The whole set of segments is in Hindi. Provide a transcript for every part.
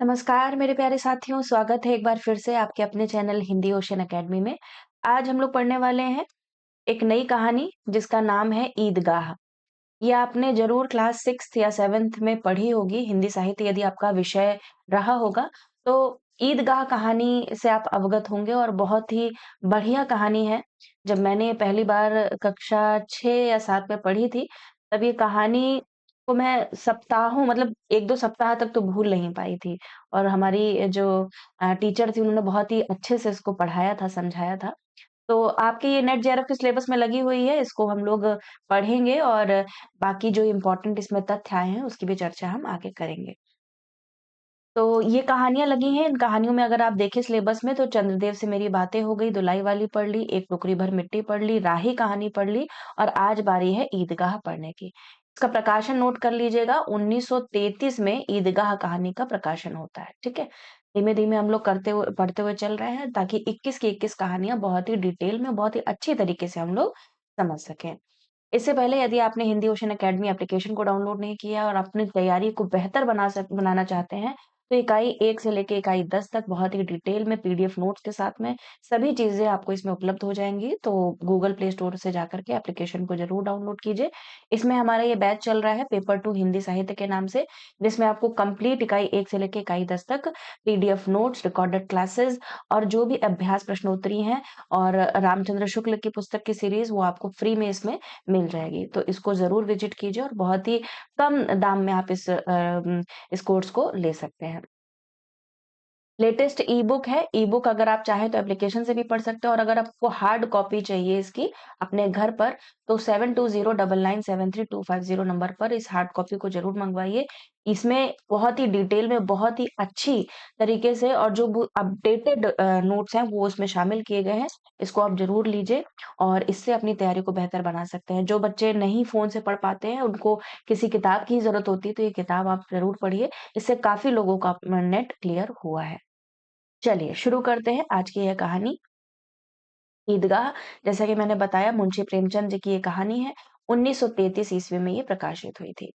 नमस्कार मेरे प्यारे साथियों, स्वागत है एक बार फिर से आपके अपने चैनल हिंदी ओशन अकेडमी में। आज हम लोग पढ़ने वाले हैं एक नई कहानी जिसका नाम है ईदगाह। ये आपने ज़रूर क्लास 6th या 7th में पढ़ी होगी, हिंदी साहित्य यदि आपका विषय रहा होगा, तो ईदगाह कहानी से आप अवगत होंगे और बहुत ही बढ़िया कहानी है। जब मैंने ये पहली बार कक्षा 6 या 7 में पढ़ी थी, तब ये कहानी को मैं सप्ताहों मतलब 1-2 सप्ताह तक तो भूल नहीं पाई थी और हमारी जो टीचर थी उन्होंने बहुत ही अच्छे से इसको पढ़ाया था, समझाया था। तो आपके ये नेट जेआरएफ के सिलेबस में लगी हुई है, इसको हम लोग पढ़ेंगे और बाकी जो इम्पोर्टेंट इसमें तथ्य आए हैं, उसकी भी चर्चा हम आगे करेंगे। तो ये कहानियाँ लगी हैं, इन कहानियों में अगर आप देखें सिलेबस में तो चंद्रदेव से मेरी बातें हो गई, धुलाई वाली पढ़ ली, एक टोकरी भर मिट्टी पढ़ ली, राही कहानी पढ़ ली और आज बारी है ईदगाह पढ़ने की। इसका प्रकाशन नोट कर लीजिएगा, 1933 में ईदगाह कहानी का प्रकाशन होता है, ठीक है? धीमे-धीमे हम लोग करते हुए पढ़ते हुए चल रहे हैं ताकि 21 की 21 कहानियाँ बहुत ही डिटेल में, बहुत ही अच्छी तरीके से हम लोग समझ सकें। इससे पहले यदि आपने हिंदी ओशन अकेडमी एप्लीकेशन को डाउनलोड नहीं किया और अपनी तैयारी को बेहतर बनाना चाहते हैं, तो इकाई 1 से लेके इकाई 10 तक बहुत ही डिटेल में पीडीएफ नोट्स के साथ में सभी चीज़ें आपको इसमें उपलब्ध हो जाएँगी। तो गूगल प्ले स्टोर से जाकर के एप्लीकेशन को ज़रूर डाउनलोड कीजिए। इसमें हमारा ये बैच चल रहा है पेपर 2 हिंदी साहित्य के नाम से, जिसमें आपको कंप्लीट इकाई 1 से लेके इकाई 10 तक पीडीएफ नोट्स, रिकॉर्डेड क्लासेस और जो भी अभ्यास प्रश्नोत्तरी हैं और रामचंद्र शुक्ल की पुस्तक की सीरीज़ वो आपको फ्री में इसमें मिल जाएगी। तो इसको ज़रूर विज़िट कीजिए और बहुत ही कम दाम में आप इस कोर्स को ले सकते हैं। लेटेस्ट ई-बुक है, ई-बुक अगर आप चाहें तो एप्लीकेशन से भी पढ़ सकते हैं और अगर आपको हार्ड कॉपी चाहिए इसकी अपने घर पर तो 7209973250 नंबर पर इस हार्ड कॉपी को ज़रूर मँगवाइए। इसमें बहुत ही डिटेल में बहुत ही अच्छी तरीके से और जो वो अपडेटेड नोट्स हैं वो उसमें शामिल किए गए हैं। इसको आप ज़रूर लीजिए और इससे अपनी तैयारी को बेहतर बना सकते हैं। जो बच्चे नहीं फ़ोन से पढ़ पाते हैं उनको किसी किताब की ज़रूरत होती है तो ये किताब आप ज़रूर पढ़िए। इससे काफ़ी लोगों का नेट क्लियर हुआ है। चलिए शुरू करते हैं आज की यह कहानी ईदगाह। जैसा कि मैंने बताया मुंशी प्रेमचंद जी की ये कहानी है। 1933 ईस्वी में ये प्रकाशित हुई थी।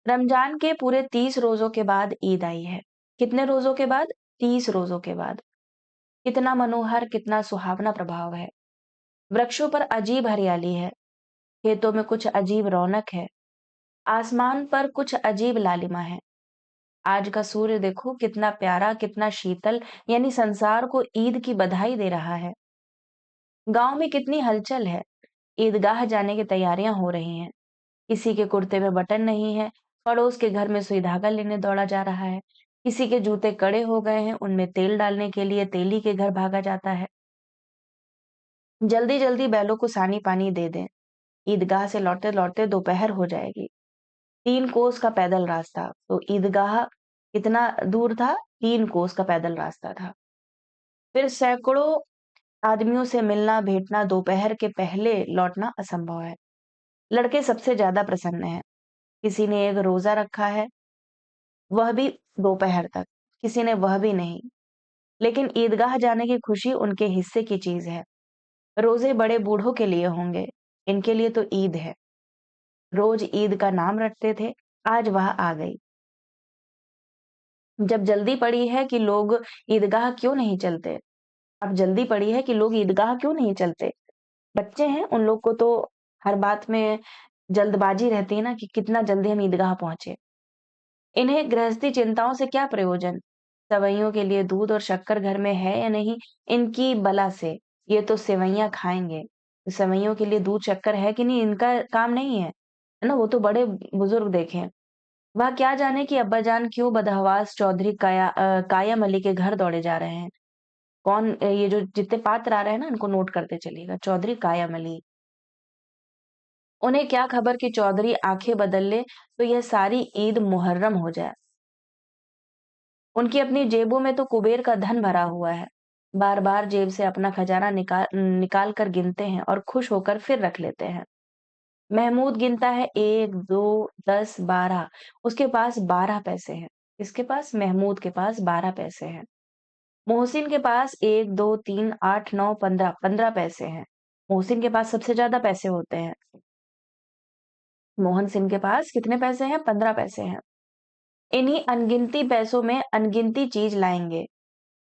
रमजान के पूरे 30 रोजों के बाद ईद आई है। कितने रोजों के बाद? 30 रोजों के बाद। कितना मनोहर, कितना सुहावना प्रभाव है। वृक्षों पर अजीब हरियाली है। खेतों में कुछ अजीब रौनक है। आसमान पर कुछ अजीब लालिमा है। आज का सूर्य देखो कितना प्यारा, कितना शीतल, यानी संसार को ईद की बधाई दे रहा है। गांव में कितनी हलचल है। ईदगाह जाने की तैयारियां हो रही हैं। किसी के कुर्ते में बटन नहीं है। पड़ोस के घर में सुई धागा लेने दौड़ा जा रहा है। किसी के जूते कड़े हो गए हैं, उनमें तेल डालने के लिए तेली के घर भागा जाता है। जल्दी जल्दी बैलों को सानी पानी दे दें। ईदगाह से लौटते लौटते दोपहर हो जाएगी। 3 कोस का पैदल रास्ता। तो ईदगाह कितना दूर था? 3 कोस का पैदल रास्ता था। फिर सैकड़ों आदमियों से मिलना भेंटना, दोपहर के पहले लौटना असंभव है। लड़के सबसे ज्यादा प्रसन्न हैं। किसी ने एक रोजा रखा है, वह भी दोपहर तक। किसी ने वह भी नहीं। लेकिन ईदगाह जाने की खुशी उनके हिस्से की चीज है। रोजे बड़े बूढ़ों के लिए होंगे, इनके लिए तो ईद है। रोज ईद का नाम रटते थे, आज वह आ गई। जब जल्दी पड़ी है कि लोग ईदगाह क्यों नहीं चलते? अब जल्दी पड़ी है कि लोग ईदगाह क्यों नहीं चलते? बच्चे हैं, उन लोग को तो हर बात में जल्दबाजी रहती है ना कि कितना जल्दी हम ईदगाह पहुँचे। इन्हें गृहस्थी चिंताओं से क्या प्रयोजन? सेवइयों के लिए दूध और शक्कर घर में है या नहीं, इनकी बला से। ये तो सेवइयाँ खाएँगे। सेवइयों के लिए दूध शक्कर है कि नहीं, इनका काम नहीं है। है ना? वो तो बड़े बुजुर्ग देखें। वह क्या जाने कि अब्बाजान क्यों बदहवास चौधरी कायम अली के घर दौड़े जा रहे हैं। कौन ये जो जितने पात्र आ रहे हैं ना, इनको नोट करते चलिएगा। चौधरी कायम अली। उन्हें क्या खबर कि चौधरी आंखें बदल ले तो यह सारी ईद मुहर्रम हो जाए। उनकी अपनी जेबों में तो कुबेर का धन भरा हुआ है। बार-बार जेब से अपना खजाना निकाल कर गिनते हैं और खुश होकर फिर रख लेते हैं। महमूद गिनता है 1, 2, 10, 12। उसके पास 12 पैसे हैं। किसके पास? महमूद के पास 12 पैसे हैं। मोहसिन के पास 1, 2, 3, 8, 9, 15, 15 पैसे हैं। मोहसिन के पास सबसे ज्यादा पैसे होते हैं। मोहन सिंह के पास कितने पैसे हैं? 15 पैसे हैं। इन्हीं अनगिनती पैसों में अनगिनती चीज लाएंगे,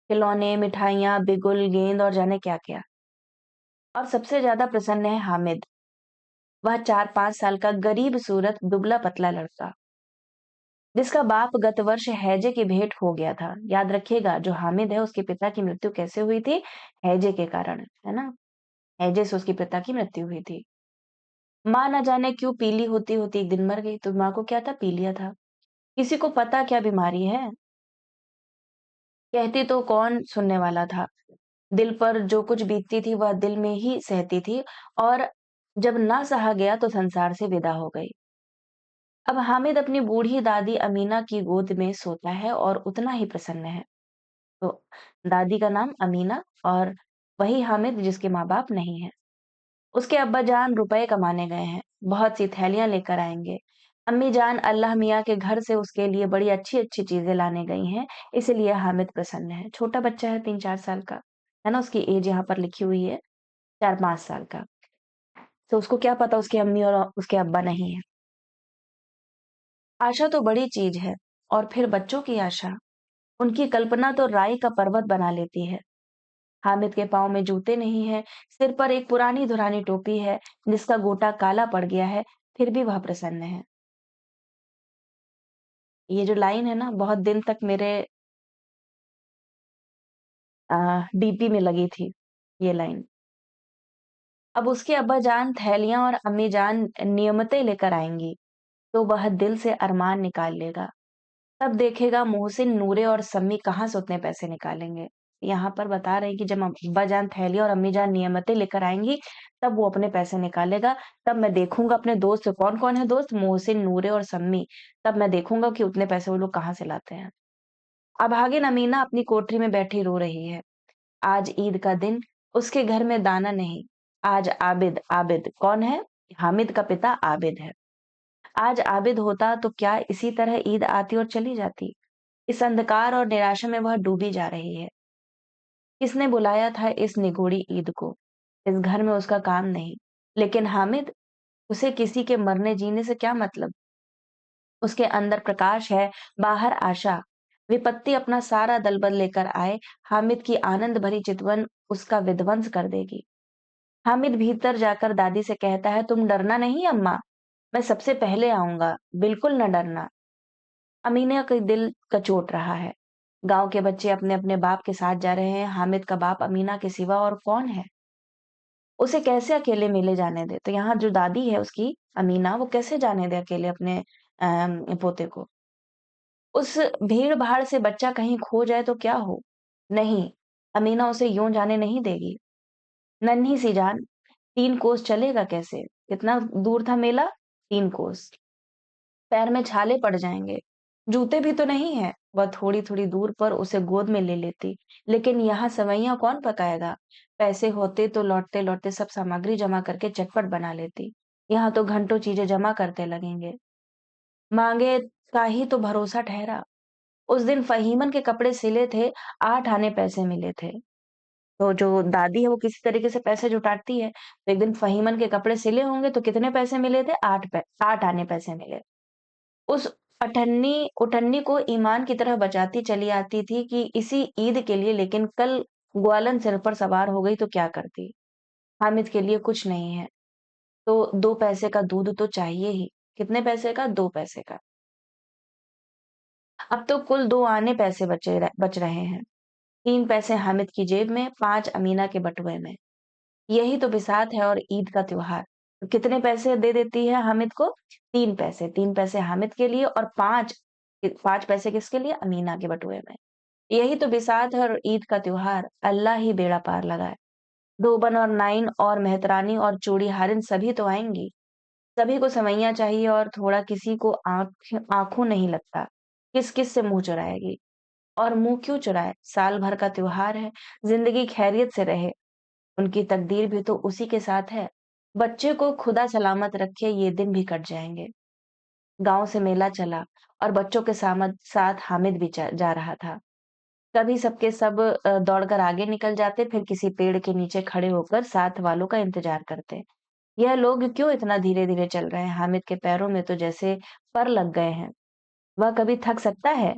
खिलौने, मिठाइयाँ, बिगुल, गेंद और जाने क्या-क्या। और सबसे ज्यादा प्रसन्न है हामिद। वह 4-5 साल का गरीब सूरत दुबला-पतला लड़का, जिसका बाप गत वर्ष हैजे की भेंट हो गया था। याद रखिएगा, जो हामिद है उसके पिता की मृत्यु कैसे हुई थी? हैजे के कारण, है ना? हैजे से उसके पिता की मृत्यु हुई थी। माँ न जाने क्यों पीली होती-होती एक दिन मर गई, तो माँ को क्या था? पीलिया था। किसी को पता क्या बीमारी है? कहती तो कौन सुनने वाला था। दिल पर जो कुछ बीतती थी वह दिल में ही सहती थी, और जब ना सहा गया तो संसार से विदा हो गई। अब हामिद अपनी बूढ़ी दादी अमीना की गोद में सोता है और उतना ही प्रसन्न है। तो दादी का नाम अमीना, और वही हामिद जिसके माँ-बाप नहीं हैं। उसके अब्बाजान रुपए कमाने गए हैं, बहुत सी थैलियाँ लेकर आएँगे। अम्मी जान अल्लाह मियाँ के घर से उसके लिए बड़ी अच्छी-अच्छी चीज़ें लाने गई हैं, इसीलिए हामिद प्रसन्न है। छोटा बच्चा है 3-4 साल का, है ना? उसकी एज यहाँ पर लिखी हुई है 4-5 साल का। तो उसको क्या पता उसकी अम्मी और उसके अब्बा नहीं है। आशा तो बड़ी चीज़ है, और फिर बच्चों की आशा, उनकी कल्पना तो राई का पर्वत बना लेती है। हामिद के पाँव में जूते नहीं हैं, सिर पर एक पुरानी-धुरानी टोपी है, जिसका गोटा काला पड़ गया है, फिर भी वह प्रसन्न है। ये जो लाइन है ना, बहुत दिन तक मेरे अ, डीपी में लगी थी, ये लाइन। अब उसके अब्बाजान थैलियाँ और अम्मीजान नियमतें लेकर आएँगी, तो वह दिल से अरमान निकाल लेगा। तब देखेगा मोहसिन, नूरे और सम्मी कहाँ से उतने पैसे निकालेंगे। यहाँ पर बता रहे हैं कि जब अब्बाजान थैली और अम्मीजान नियमतें लेकर आएँगी, तब वो अपने पैसे निकालेगा। तब मैं देखूँगा अपने दोस्त, कौन-कौन है दोस्त? मोहसिन, नूरे और सम्मी। तब मैं देखूँगा कि उतने पैसे वो लोग कहाँ से लाते हैं। अभागिन अमीना अपनी कोठरी में बैठी रो रही है। आज ईद का दिन, उसके घर में दाना नहीं। आज आबिद, आबिद कौन है? हामिद का पिता आबिद है। आज आबिद होता तो क्या इसी तरह ईद आती और चली जाती? इस अंधकार और निराशा में वह डूबी जा रही है। किसने बुलाया था इस निगोड़ी ईद को? इस घर में उसका काम नहीं। लेकिन हामिद, उसे किसी के मरने जीने से क्या मतलब? उसके अंदर प्रकाश है, बाहर आशा। विपत्ति अपना सारा दलबल लेकर आए, हामिद की आनंद भरी चितवन उसका विध्वंस कर देगी। हामिद भीतर जाकर दादी से कहता है, तुम डरना नहीं अम्मा, मैं सबसे पहले आऊंगा, बिल्कुल न डरना। अमीना का दिल कचोट रहा है। गांव के बच्चे अपने अपने बाप के साथ जा रहे हैं, हामिद का बाप अमीना के सिवा और कौन है? उसे कैसे अकेले मेले जाने दे? तो यहाँ जो दादी है उसकी, अमीना, वो कैसे जाने दे अकेले अपने पोते को? उस भीड़-भाड़ से बच्चा कहीं खो जाए तो क्या हो? नहीं, अमीना उसे यूँ जाने नहीं देगी। नन्ही सी जान, 3 कोस चलेगा कैसे? कितना दूर था मेला? 3 कोस। पैर में छाले पड़ जाएँगे। जूते भी तो नहीं हैं। वह थोड़ी-थोड़ी दूर पर उसे गोद में ले लेती। लेकिन यहाँ सेवइयाँ कौन पकाएगा? पैसे होते तो लौटते-लौटते सब सामग्री जमा करके चटपट बना लेती। यहाँ तो घंटों चीज़ें जमा करते लगेंगे। माँगे का ही तो भरोसा ठहरा। उस दिन फ़हीमन के कपड़े सिले थे, 8 आने पैसे मिले थे। तो जो दादी है वो किसी तरीके से पैसे जुटाती है। तो एक दिन फ़हीमन के कपड़े सिले होंगे तो कितने पैसे मिले थे? 8 आने पैसे मिले। उस उठन्नी को ईमान की तरह बचाती चली आती थी कि इसी ईद के लिए, लेकिन कल ग्वालन सिर पर सवार हो गई तो क्या करती? हामिद के लिए कुछ नहीं है, तो 2 पैसे का दूध तो चाहिए ही। कितने पैसे का? 2 पैसे का। अब तो कुल 2 आने पैसे बच रहे हैं। 3 पैसे हामिद की जेब में, 5 अमीना के बटुए में। यही तो बिसात है और ईद का त्योहार। तो कितने पैसे दे देती है हामिद को? 3 पैसे। 3 पैसे हामिद के लिए और 5 पैसे किसके लिए? अमीना के बटुए में। यही तो बिसात है और ईद का त्योहार। अल्लाह ही बेड़ा पार लगाए। धोबन और नाइन और मेहतरानी और चूड़ीहारिन सभी तो आएँगी। सभी को सेवइयाँ चाहिए, और थोड़ा किसी को आँखों नहीं लगता। किस-किस से मुँह चुराएगी? और मुँह क्यों चुराए? साल भर का त्योहार है, ज़िंदगी खैरियत से रहे। उनकी तकदीर भी तो उसी के साथ है। बच्चे को खुदा सलामत रखे, ये दिन भी कट जाएँगे। गाँव से मेला चला और बच्चों के साथ हामिद भी जा रहा था। कभी सबके सब दौड़कर आगे निकल जाते, फिर किसी पेड़ के नीचे खड़े होकर साथ वालों का इंतजार करते। यह लोग क्यों इतना धीरे-धीरे चल रहे हैं? हामिद के पैरों में तो जैसे पर लग गए हैं। वह कभी थक सकता है?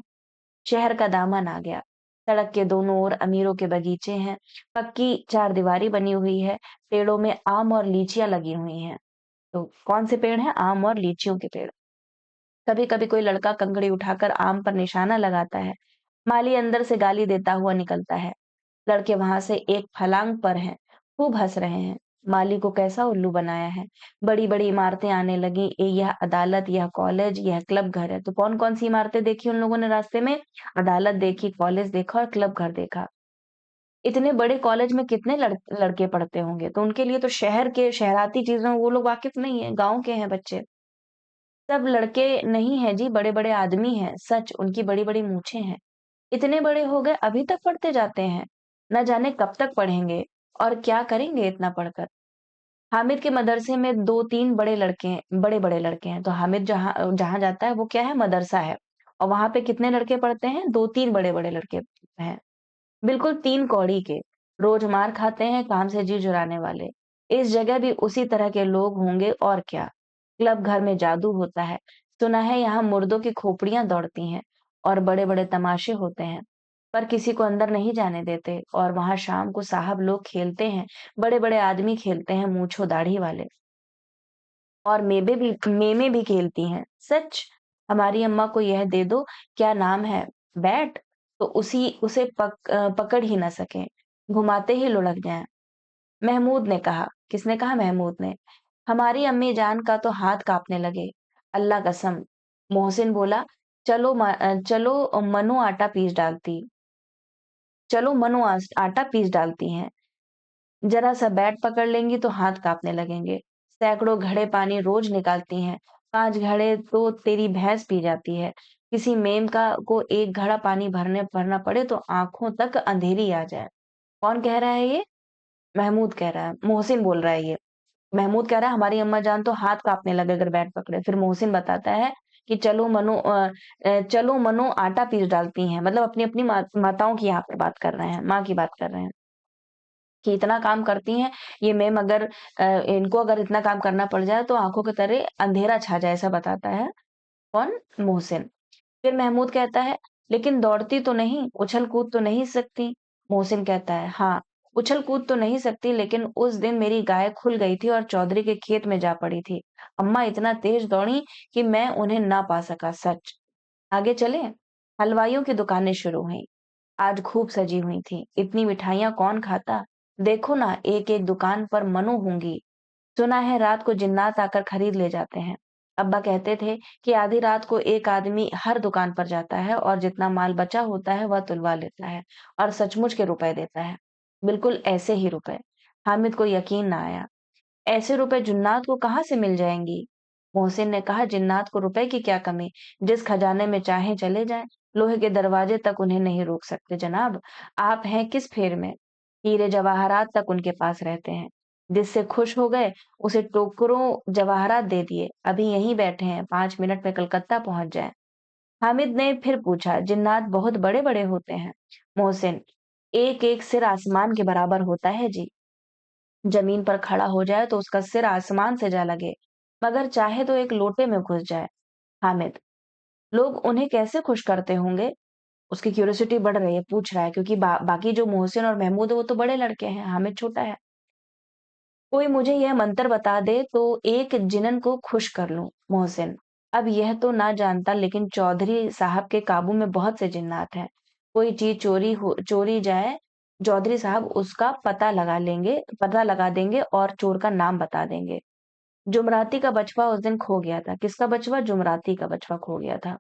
शहर का दामन आ गया। सड़क के दोनों ओर अमीरों के बगीचे हैं, पक्की चारदीवारी बनी हुई है, पेड़ों में आम और लीचियाँ लगी हुई हैं। तो कौन से पेड़ हैं? आम और लीचियों के पेड़। कभी-कभी कोई लड़का कंकड़ी उठाकर आम पर निशाना लगाता है। माली अंदर से गाली देता हुआ निकलता है। लड़के वहां से एक फलांग पर हैं, खूब हंस रहे हैं। माली को कैसा उल्लू बनाया है। बड़ी-बड़ी इमारतें आने लगी। यह अदालत, यह कॉलेज, यह क्लब घर है। तो कौन-कौन सी इमारतें देखी उन लोगों ने रास्ते में? अदालत देखी, कॉलेज देखा और क्लब घर देखा। इतने बड़े कॉलेज में कितने लड़के पढ़ते होंगे? तो उनके लिए तो शहर के शहराती चीज़ों वो लोग वाकिफ़ नहीं है, गाँव के हैं बच्चे। सब लड़के नहीं हैं जी, बड़े-बड़े आदमी हैं, सच उनकी बड़ी-बड़ी मूँछें हैं। इतने बड़े हो गए अभी तक पढ़ते जाते हैं। न जाने कब तक पढ़ेंगे और क्या करेंगे इतना पढ़कर। हामिद के मदरसे में 2-3 बड़े-बड़े लड़के हैं। तो हामिद जहाँ जहाँ जाता है वो क्या है? मदरसा है। और वहाँ पे कितने लड़के पढ़ते हैं? 2-3 बड़े-बड़े लड़के हैं। बिल्कुल 3 कौड़ी के, रोज मार खाते हैं काम से जी चुराने वाले। इस जगह भी उसी तरह के लोग होंगे और क्या। क्लब घर में जादू होता है। सुना है यहाँ मुर्दों की खोपड़ियाँ दौड़ती हैं और बड़े-बड़े तमाशे होते हैं। पर किसी को अंदर नहीं जाने देते और वहाँ शाम को साहब लोग खेलते हैं, बड़े-बड़े आदमी खेलते हैं मूंछों दाढ़ी वाले। और मेमें भी खेलती हैं। सच! हमारी अम्मा को यह दे दो, क्या नाम है? बैट? तो उसे पकड़ ही ना सकें, घुमाते ही लुढ़क जाएँ। महमूद ने कहा। किसने कहा? महमूद ने। हमारी अम्मी जान का तो हाथ काँपने लगे। अल्लाह कसम। मोहसिन बोला, चलो मनु आटा पीस डालती हैं। जरा सा बैट पकड़ लेंगी तो हाथ कांपने लगेंगे। सैकड़ों घड़े पानी रोज निकालती हैं। 5 घड़े तो तेरी भैंस पी जाती है। किसी मेम का को एक घड़ा पानी भरना पड़े तो आंखों तक अंधेरी आ जाए। कौन कह रहा है ये? महमूद कह रहा है। मोहसिन बोल रहा है ये। महमूद कह रहा है हमारी अम्मा जान तो हाथ कांपने लगे अगर बैट पकड़े। फिर मोहसिन बताता है कि चलो मनो आटा पीस डालती हैं। मतलब अपनी अपनी माताओं की यहाँ पे बात कर रहे हैं, माँ की बात कर रहे हैं। कि इतना काम करती हैं, ये मैम अगर इनको अगर इतना काम करना पड़ जाए तो आँखों की तरह अंधेरा छा जाए, ऐसा बताता है। कौन? मोहसिन। फिर महमूद कहता है, लेकिन दौड़ती तो नहीं, उछल-कूद तो नहीं सकती? मोहसिन कहता है, हाँ, उछल-कूद तो नहीं सकती लेकिन उस दिन मेरी गाय खुल गई थी और चौधरी के खेत में जा पड़ी थी। अम्मा इतना तेज दौड़ी कि मैं उन्हें ना पा सका, सच। आगे चलें? हलवाइयों की दुकानें शुरू हुईं। आज खूब सजी हुई थी। इतनी मिठाइयाँ कौन खाता? देखो ना, एक-एक दुकान पर मनु होंगी। सुना है रात को जिन्नात आकर खरीद ले जाते हैं। अब्बा कहते थे कि आधी रात को एक आदमी हर दुकान पर जाता है और जितना माल बचा होता है वह तुलवा लेता है और सचमुच के रुपए देता है। बिल्कुल ऐसे ही रुपए। हामिद को यकीन ना आया। ऐसे रुपए जिन्नात को कहाँ से मिल जाएंगी? मोहसिन ने कहा जिन्नात को रुपए की क्या कमी, जिस खजाने में चाहे चले जाएं, लोहे के दरवाजे तक उन्हें नहीं रोक सकते जनाब। आप हैं किस फेर में? हीरे जवाहरात तक उनके पास रहते हैं। जिससे खुश हो गए उसे टोकरों जवाहरात दे दिए। अभी यहीं बैठे हैं, 5 मिनट में कलकत्ता पहुंच जाए। हामिद ने फिर पूछा जिन्नात बहुत बड़े बड़े होते हैं? मोहसिन, एक एक सिर आसमान के बराबर होता है जी। जमीन पर खड़ा हो जाए तो उसका सिर आसमान से जा लगे, मगर चाहे तो एक लोटे में घुस जाए। हामिद, लोग उन्हें कैसे खुश करते होंगे? उसकी क्यूरियोसिटी बढ़ रही है, पूछ रहा है क्योंकि बाकी जो मोहसिन और महमूद है वो तो बड़े लड़के हैं, हामिद छोटा है। कोई मुझे यह मंत्र बता दे तो एक जिन्न को खुश कर लूं। मोहसिन, अब यह तो ना जानता लेकिन चौधरी साहब के काबू में बहुत से जिन्नात हैं। कोई चीज चोरी जाए, चौधरी साहब उसका पता लगा देंगे और चोर का नाम बता देंगे। जुमराती का बचवा उस दिन खो गया था। किसका बचवा? जुमराती का बचवा खो गया था।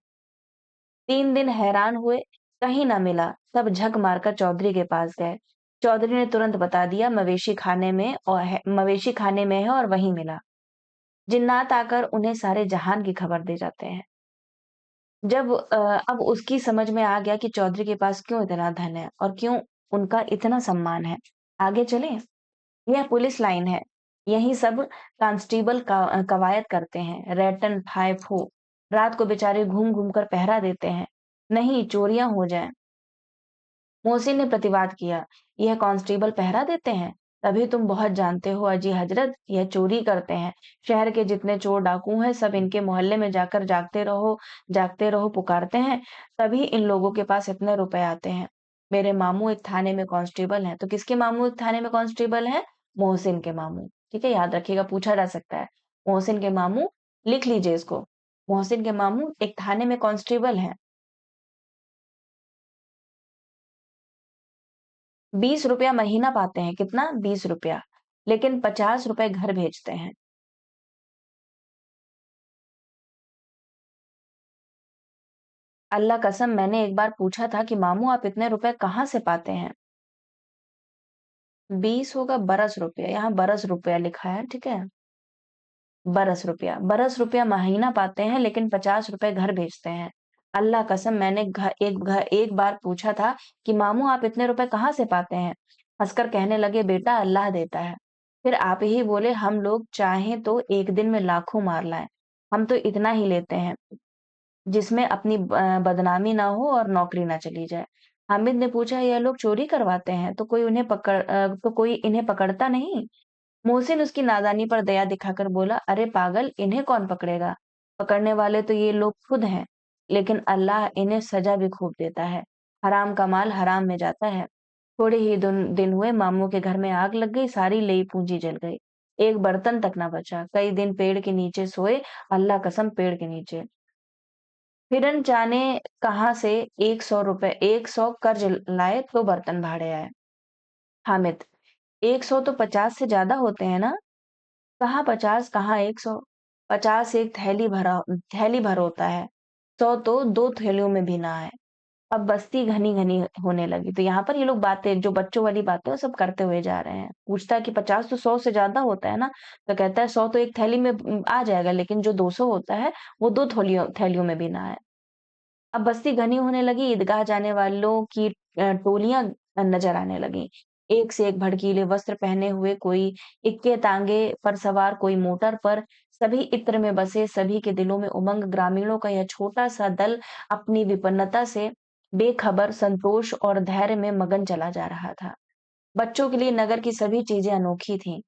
3 दिन हैरान हुए, कहीं ना मिला। सब झक मारकर चौधरी के पास गए। चौधरी ने तुरंत बता दिया मवेशी खाने में है और वहीं मिला। जिन्नात आकर उन्हें सारे जहान की खबर दे जाते हैं। अब उसकी समझ में आ गया कि चौधरी के पास क्यों इतना धन है और क्यों उनका इतना सम्मान है। आगे चलें? यह पुलिस लाइन है। यहीं सब कांस्टेबल कवायद करते हैं। रैटन फाय फू। रात को बेचारे घूम-घूम कर पहरा देते हैं। नहीं चोरियां हो जाएं। मोहसिन ने प्रतिवाद किया। यह कांस्टेबल पहरा देते हैं? तभी तुम बहुत जानते हो अजी हजरत, यह चोरी करते हैं। शहर के जितने चोर डाकू हैं सब इनके मोहल्ले में जाकर जागते रहो पुकारते हैं, तभी इन लोगों के पास इतने रुपए आते हैं। मेरे मामू एक थाने में कांस्टेबल हैं। तो किसके मामू एक थाने में कांस्टेबल हैं? मोहसिन के मामू। ठीक है, याद रखिएगा, पूछा जा सकता है। मोहसिन के मामू, लिख लीजिए इसको। मोहसिन के मामू एक थाने में कांस्टेबल हैं। 20 रुपया महीना पाते हैं। कितना? 20 रुपया। लेकिन 50 रुपए घर भेजते हैं। अल्लाह कसम, मैंने एक बार पूछा था कि मामू आप इतने रुपए कहाँ से पाते हैं? 20 होगा बरस रुपया, यहाँ बरस रुपया लिखा है, ठीक है। बरस रुपया महीना पाते हैं, लेकिन 50 रुपए घर भेजते हैं। अल्लाह कसम, मैंने एक बार पूछा था कि मामू आप इतने रुपए कहाँ से पाते हैं? हंसकर कहने लगे, बेटा अल्लाह देता है। फिर आप ही बोले, हम लोग चाहें तो एक दिन में लाखों मार लाएं, हम तो इतना ही लेते हैं जिसमें अपनी बदनामी ना हो और नौकरी ना चली जाए। हामिद ने पूछा, यह लोग चोरी करवाते हैं तो कोई इन्हें पकड़ता नहीं? मोहसिन उसकी नादानी पर दया दिखाकर बोला, अरे पागल, इन्हें कौन पकड़ेगा? पकड़ने वाले तो ये लोग खुद हैं, लेकिन अल्लाह इन्हें सजा भी खूब देता है। हराम का माल हराम में जाता है। थोड़े ही दिन हुए, मामू के घर में आग लग गई, सारी लई पूंजी जल गई। एक बर्तन तक ना बचा। कई दिन पेड़ के नीचे सोए, अल्लाह कसम पेड़ के नीचे। फिरन जाने कहाँ से 100 रुपए 100 कर्ज लाए तो बर्तन भाड़े आए। हामिद, 100 तो 50 से ज्यादा होते हैं ना? कहाँ 50, कहाँ 100? 50 एक थैली भर होता है। 100 तो 2 थैलियों में भी ना है। अब बस्ती घनी घनी होने लगी। तो यहाँ पर ये लोग बातें, जो बच्चों वाली बातें, वो सब करते हुए जा रहे हैं। पूछता है कि 50 तो 100 से ज्यादा होता है ना? तो कहता है 100 तो एक थैली में आ जाएगा, लेकिन जो 200 होता है वो 2 थैलियों में भी ना है। अब बस्ती घनी होने लगी, ईदगाह जाने वालों की टोलियां नजर आने लगी। एक से एक भड़कीले वस्त्र पहने हुए, कोई इक्के तांगे पर सवार, कोई मोटर पर। सभी इत्र में बसे, सभी के दिलों में उमंग। ग्रामीणों का यह छोटा सा दल अपनी विपन्नता से बेखबर, संतोष और धैर्य में मगन चला जा रहा था। बच्चों के लिए नगर की सभी चीजें अनोखी थीं।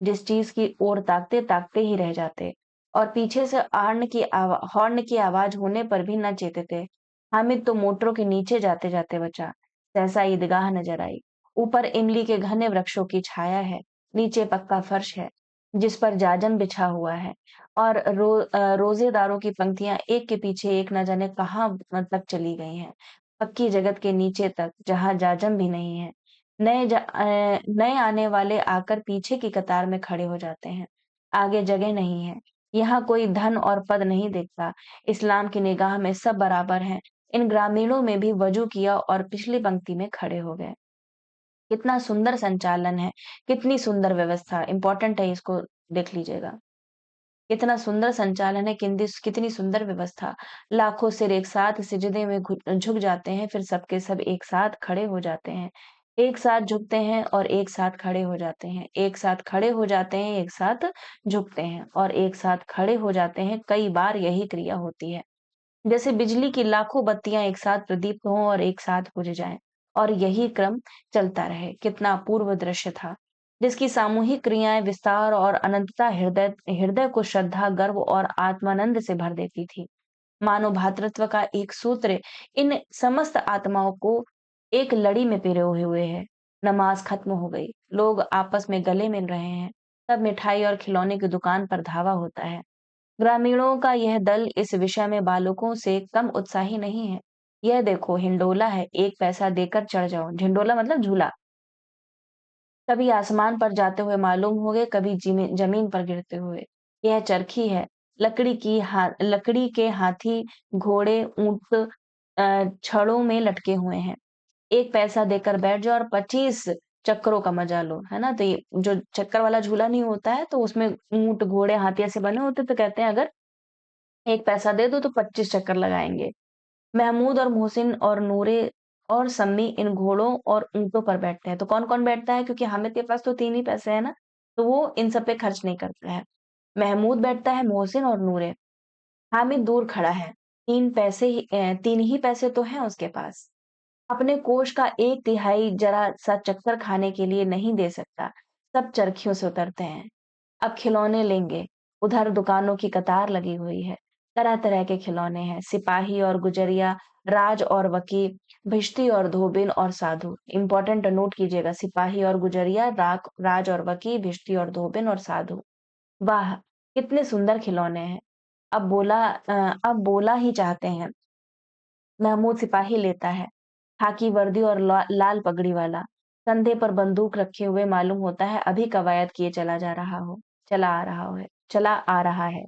जिस चीज की ओर ताकते ताकते ही रह जाते, और पीछे से हॉर्न की आवाज होने पर भी न चेते थे। हामिद तो मोटरों के नीचे जाते जाते बचा। सहसा ईदगाह नजर आई। ऊपर इमली के घने वृक्षों की छाया है, नीचे पक्का फर्श है जिस पर जाजम बिछा हुआ है, और रोजेदारों की पंक्तियां एक के पीछे एक न जाने कहाँ तक चली गई हैं, पक्की जगत के नीचे तक, जहां जाजम भी नहीं है। नए आने वाले आकर पीछे की कतार में खड़े हो जाते हैं। आगे जगह नहीं है। यहाँ कोई धन और पद नहीं देखता। इस्लाम की निगाह में सब बराबर हैं। इन ग्रामीणों में भी वजू किया और पिछली पंक्ति में खड़े हो गए। कितना सुंदर संचालन है, कितनी सुंदर व्यवस्था। इंपॉर्टेंट है, इसको देख लीजिएगा। कितना सुंदर संचालन है, कितनी सुंदर व्यवस्था। लाखों सिर एक साथ सिजदे में झुक जाते हैं, फिर सबके सब एक साथ खड़े हो जाते हैं। एक साथ झुकते हैं और एक साथ खड़े हो जाते हैं, एक साथ खड़े हो जाते हैं, एक साथ झुकते हैं और एक साथ खड़े हो जाते हैं। कई बार यही क्रिया होती है, जैसे बिजली की लाखों बत्तियां एक साथ प्रदीप्त हों और एक साथ बुझ जाएं, और यही क्रम चलता रहे। कितना अपूर्व दृश्य था, जिसकी सामूहिक क्रियाएं, विस्तार और अनंतता हृदय हृदय को श्रद्धा, गर्व और आत्मानंद से भर देती थी। मानव भ्रातृत्व का एक सूत्र इन समस्त आत्माओं को एक लड़ी में पिरोए हुए है। नमाज खत्म हो गई, लोग आपस में गले मिल रहे हैं, तब मिठाई और खिलौने की दुकान पर धावा होता है। ग्रामीणों का यह दल इस विषय में बालकों से कम उत्साही नहीं है। यह देखो, हिंडोला है, 1 पैसा देकर चढ़ जाओ। झिंडोला मतलब झूला। कभी आसमान पर जाते हुए मालूम होगे, कभी जमीन पर गिरते हुए। यह चरखी है, लकड़ी के हाथी, घोड़े, ऊंट छड़ों में लटके हुए हैं। 1 पैसा देकर बैठ जाओ और 25 चक्करों का मजा लो, है ना? तो ये जो चक्कर वाला झूला नहीं होता है, तो उसमें ऊंट, घोड़े, हाथी ऐसे बने होते, तो कहते हैं अगर 1 पैसा दे दो तो 25 चक्कर लगाएंगे। महमूद और मोहसिन और नूरे और सम्मी इन घोड़ों और ऊंटों पर बैठते हैं। तो कौन कौन बैठता है? क्योंकि हामिद के पास तो 3 ही पैसे है ना, तो वो इन सब पे खर्च नहीं करता है। महमूद बैठता है, मोहसिन और नूरे। हामिद दूर खड़ा है। 3 ही पैसे तो हैं उसके पास। अपने कोष का 1/3 जरा सा चक्कर खाने के लिए नहीं दे सकता। सब चरखियों से उतरते हैं। अब खिलौने लेंगे। उधर दुकानों की कतार लगी हुई है। तरह-तरह के खिलौने हैं, सिपाही और गुजरिया, राज और वकील, भिश्ती और धोबिन और साधु। इम्पोर्टेंट नोट कीजिएगा, सिपाही और गुजरिया, राज और वकील, भिश्ती और धोबिन और साधु। वाह! कितने सुंदर खिलौने हैं। अब बोला ही चाहते हैं। महमूद सिपाही लेता है, खाकी वर्दी और लाल पगड़ी वाला, कंधे पर बंदूक रखे हुए मालूम होता है अभी कवायद किए चला आ रहा है।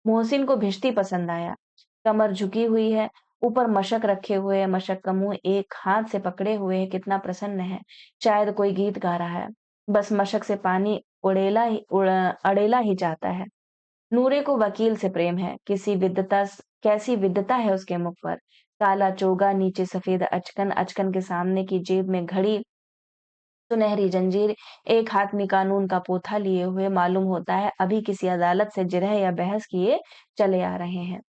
मोहसिन को भिश्ती पसंद आया। कमर झुकी हुई है, ऊपर मशक रखे हुए है, मशक का मुंह एक हाथ से पकड़े हुए है, कितना प्रसन्न है। शायद कोई गीत गा रहा है। बस मशक से पानी अड़ेला ही चाहता है। नूरे को वकील से प्रेम है। कैसी विद्धता है उसके मुख पर। काला चोगा, नीचे सफेद अचकन, अचकन के सामने की जेब में घड़ी, सुनहरी जंजीर, एक हाथ में कानून का पोथा लिए हुए मालूम होता है अभी किसी अदालत से जिरह या बहस किए चले आ रहे हैं।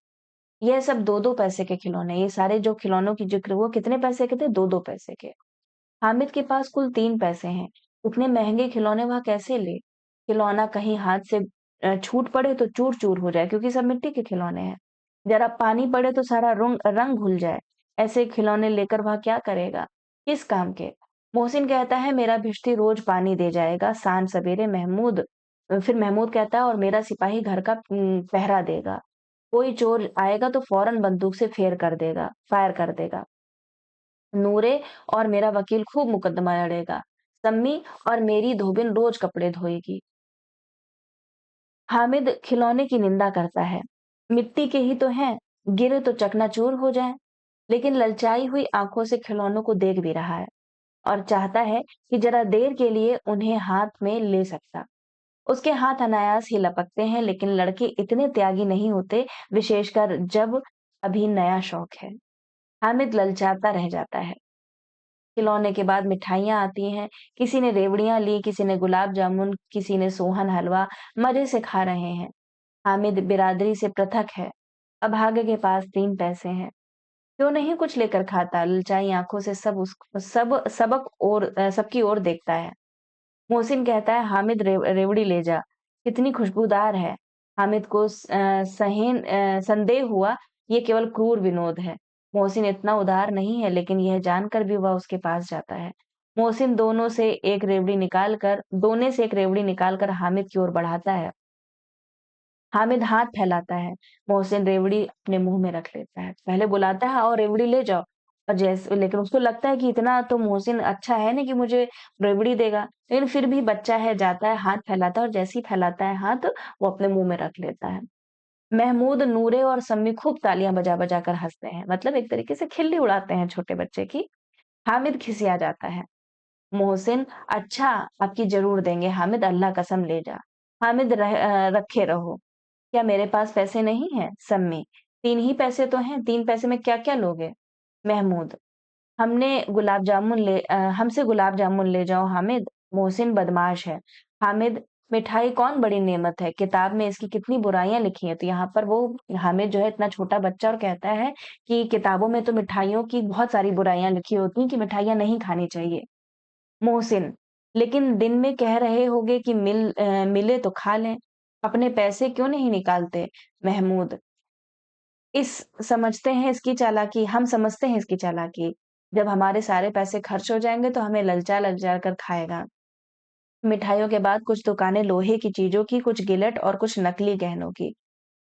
यह सब 2-2 पैसे के खिलौने, ये सारे जो खिलौनों की जिक्र हुआ कितने पैसे के थे? 2-2 पैसे के। हामिद के पास कुल 3 पैसे हैं। उतने महंगे खिलौने वह कैसे ले? खिलौना कहीं हाथ से छूट पड़े तो चूर-चूर हो जाए, क्योंकि सब मिट्टी के खिलौने हैं। जरा पानी पड़े तो सारा रंग रंग घुल जाए। ऐसे खिलौने लेकर वह क्या करेगा? किस काम के? मोहसिन कहता है मेरा भिश्ती रोज पानी दे जाएगा सांझ सवेरे। फिर महमूद कहता है और मेरा सिपाही घर का पहरा देगा। कोई चोर आएगा तो फौरन बंदूक से फायर कर देगा। नूरे और मेरा वकील खूब मुकदमा लड़ेगा। सम्मी और मेरी धोबिन रोज कपड़े धोएगी। हामिद खिलौने की निंदा करता है। मिट्टी के ही तो हैं, गिरे तो चकनाचूर हो जाएं। लेकिन ललचाई हुई आंखों से खिलौनों को देख भी रहा है और चाहता है कि जरा देर के लिए उन्हें हाथ में ले सकता। उसके हाथ अनायास ही लपकते हैं, लेकिन लड़के इतने त्यागी नहीं होते, विशेषकर जब अभी नया शौक है। हामिद ललचाता रह जाता है। खिलौने के बाद मिठाइयाँ आती हैं। किसी ने रेवड़ियाँ ली, किसी ने गुलाब जामुन, किसी ने सोहन हलवा, मज़े से खा रहे हैं। हामिद बिरादरी से पृथक है। अभागे के पास 3 पैसे हैं। क्यों नहीं कुछ लेकर खाता? ललचाई आँखों से सबकी ओर देखता है। मोहसिन कहता है हामिद रेवड़ी ले जा, कितनी खुशबूदार है। हामिद को संदेह हुआ ये केवल क्रूर विनोद है। मोहसिन इतना उदार नहीं है, लेकिन यह जानकर भी वह उसके पास जाता है। मोहसिन दोने से एक रेवड़ी निकालकर हामिद की ओर बढ़ाता है। हामिद हाथ फैलाता है। मोहसिन रेवड़ी अपने मुंह में रख लेता है। पहले बुलाता है और रेवड़ी ले जाओ, और जैसे लेकिन उसको लगता है कि इतना तो मोहसिन अच्छा है नहीं कि मुझे रेवड़ी देगा। लेकिन फिर भी बच्चा है, जाता है, हाथ फैलाता है और जैसे ही फैलाता है हाथ, वो अपने मुंह में रख लेता है। महमूद, नूरे और सम्मी खूब तालियां बजा-बजा कर हँसते हैं। मतलब एक तरीके से खिल्ली उड़ाते हैं छोटे बच्चे की। हामिद खिसिया जाता है। मोहसिन, अच्छा, आपकी ज़रूर देंगे हामिद, अल्लाह कसम ले जा। हामिद, रखे रहो। क्या मेरे पास पैसे नहीं हैं? सम्मी, 3 ही पैसे तो हैं, 3 पैसे में क्या-क्या लोगे? महमूद, हमसे गुलाब जामुन ले जाओ हामिद। मोहसिन बदमाश है। हामिद, मिठाई कौन बड़ी नेमत है, किताब में इसकी कितनी बुराइयाँ लिखी हैं। तो यहाँ पर वो हामिद जो है इतना छोटा बच्चा और कहता है कि किताबों में तो मिठाइयों की बहुत सारी बुराइयाँ लिखी होती हैं कि मिठाइयाँ नहीं खानी चाहिए। मोहसिन, लेकिन दिन में कह रहे होगे कि मिले तो खा लें, अपने पैसे क्यों नहीं निकालते? महमूद, इस समझते हैं इसकी चालाकी हम समझते हैं इसकी चालाकी। जब हमारे सारे पैसे खर्च हो जाएँगे तो हमें ललचा-ललचा कर खाएगा। मिठाइयों के बाद कुछ दुकानें लोहे की चीज़ों की, कुछ गिलट और कुछ नकली गहनों की।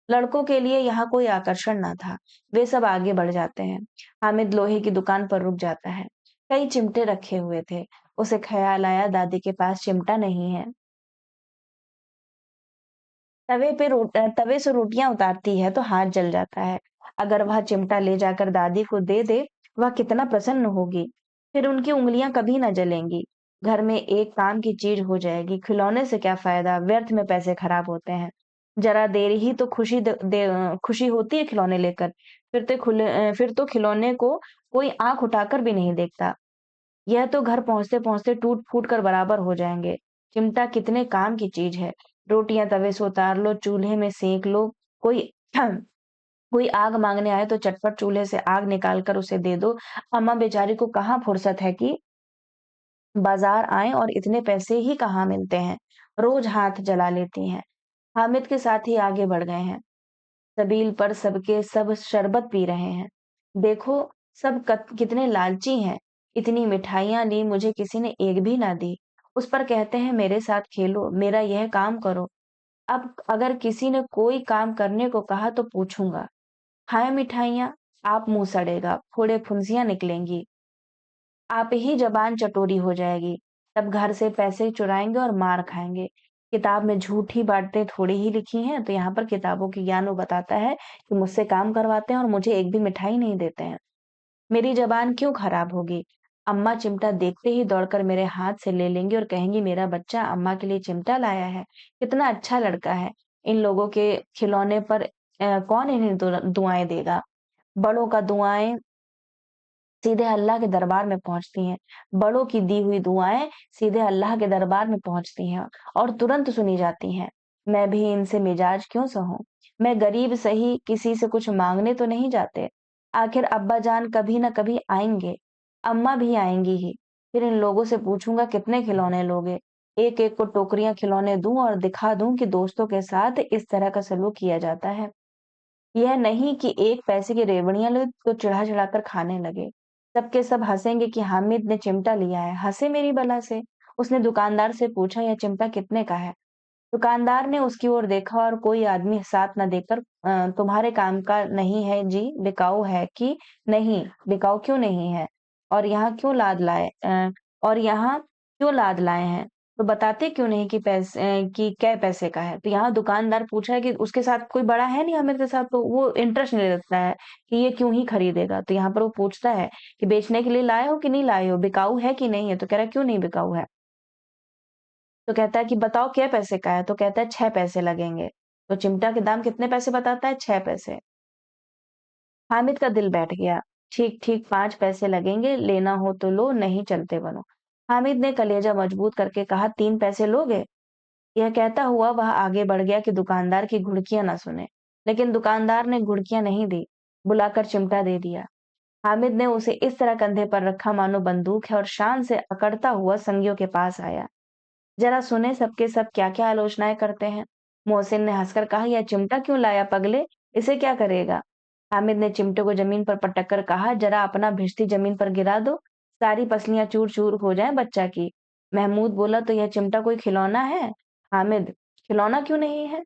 लड़कों के लिए यहाँ कोई आकर्षण ना था। वे सब आगे बढ़ जाते हैं। हामिद लोहे की दुकान पर रुक जाता है। कई चिमटे रखे हुए थे। उसे ख़्याल आया दादी के पास चिमटा नहीं है। तवे से रोटियाँ उतारती है तो हाथ जल जाता है। अगर वह चिमटा ले जाकर दादी को दे दे, वह कितना प्रसन्न होगी। फिर उनकी उँगलियाँ कभी ना जलेंगी। घर में एक काम की चीज़ हो जाएगी। खिलौने से क्या फ़ायदा? व्यर्थ में पैसे खराब होते हैं। ज़रा देर ही तो खुशी होती है खिलौने लेकर। फिर तो खिलौने को कोई आँख उठाकर भी नहीं देखता। यह तो घर पहुँचते-पहुँचते टूट-फूट कर बराबर हो जाएँगे। चिमटा कितने काम की चीज़ है। रोटियाँ तवे से उतार लो, चूल्हे में सेंक लो। कोई कोई आग माँगने आए तो चटपट चूल्हे से आग निकाल कर उसे दे दो। अम्मा बेचारी को कहाँ फुर्सत है कि बाजार आए और इतने पैसे ही कहाँ मिलते हैं, रोज हाथ जला लेती हैं। हामिद के साथ ही आगे बढ़ गए हैं। सबील पर सबके सब शरबत पी रहे हैं। देखो, सब कितने लालची हैं। इतनी मिठाइयाँ ली, मुझे किसी ने एक भी ना दी। उस पर कहते हैं मेरे साथ खेलो, मेरा यह काम करो। अब अगर किसी ने कोई काम करने को कहा तो पूछूंगा, खाए मिठाइयाँ, आप मुंह सड़ेगा, फोड़े फुंसियाँ निकलेंगी, आप ही जबान चटोरी हो जाएगी। तब घर से पैसे चुराएंगे और मार खाएंगे। किताब में झूठी बातें थोड़ी ही लिखी हैं, तो यहाँ पर किताबों की ज्ञान वो बताता है कि मुझसे काम करवाते हैं और मुझे एक भी मिठाई नहीं देते हैं। मेरी जबान क्यों खराब होगी? अम्मा चिमटा देखते ही दौड़कर मेरे हाथ से ले लेंगी और कहेंगी मेरा बच्चा अम्मा के लिए चिमटा लाया है, कितना अच्छा लड़का है। इन लोगों के खिलौने पर कौन इन्हें दुआएं देगा? बड़ों का दुआएं सीधे अल्लाह के दरबार में पहुँचती हैं। बड़ों की दी हुई दुआएँ सीधे अल्लाह के दरबार में पहुँचती हैं और तुरंत सुनी जाती हैं। मैं भी इनसे मिजाज क्यों सहूँ? मैं गरीब सही, किसी से कुछ माँगने तो नहीं जाते। आखिर अब्बा जान कभी न कभी आएँगे, अम्मा भी आएँगी ही। फिर इन लोगों से पूछूँगा कितने खिलौने लोगे? एक-एक को टोकरियाँ खिलौने दूँ और दिखा दूँ कि दोस्तों के साथ इस तरह का सलूक किया जाता है। यह नहीं कि 1 पैसे की रेवड़ियाँ लो तो चिढ़ा-चिढ़ा कर खाने लगे। सबके सब हँसेंगे कि हामिद ने चिमटा लिया है, हँसे मेरी बला से। उसने दुकानदार से पूछा यह चिमटा कितने का है? दुकानदार ने उसकी ओर देखा और कोई आदमी साथ न देकर तुम्हारे काम का नहीं है जी, बिकाऊ है कि नहीं, बिकाऊ क्यों नहीं है? और यहाँ क्यों लाद लाए और यहाँ क्यों लाद लाए हैं? तो बताते क्यों नहीं कि कि कै पैसे का है? तो यहाँ दुकानदार पूछा है कि उसके साथ कोई बड़ा है नहीं आमिर के साथ, तो वो इंटरेस्ट नहीं लेता है कि ये क्यों ही खरीदेगा। तो यहाँ पर वो पूछता है कि बेचने के लिए लाए हो कि नहीं लाए हो? बिकाऊ है कि नहीं है? तो कह रहा है क्यों नहीं बिकाऊ है? तो कहता है कि बताओ क्या पैसे का है? तो कहता है 6 पैसे लगेंगे। तो चिमटा के दाम कितने पैसे बताता है? 6 पैसे। हामिद का दिल बैठ गया। ठीक-ठीक 5 पैसे लगेंगे, लेना हो तो लो, नहीं चलते बनो। हामिद ने कलेजा मजबूत करके कहा 3 पैसे लोगे? यह कहता हुआ वह आगे बढ़ गया कि दुकानदार की घुड़कियां ना सुने। लेकिन दुकानदार ने घुड़कियां नहीं दी, बुलाकर चिमटा दे दिया। हामिद ने उसे इस तरह कंधे पर रखा मानो बंदूक है और शान से अकड़ता हुआ संगियों के पास आया। जरा सुने सबके सब क्या-क्या आलोचनाएँ करते हैं। मोहसिन ने हँसकर कहा, "यह चिमटा क्यों लाया पगले? इसे क्या करेगा?" हामिद ने चिमटे को ज़मीन पर पटक कर कहा, "जरा अपना भिश्ती ज़मीन पर गिरा दो, सारी पसलियाँ चूर-चूर हो जाएँ बच्चा की।" महमूद बोला, "तो यह चिमटा कोई खिलौना है?" हामिद, "खिलौना क्यों नहीं है?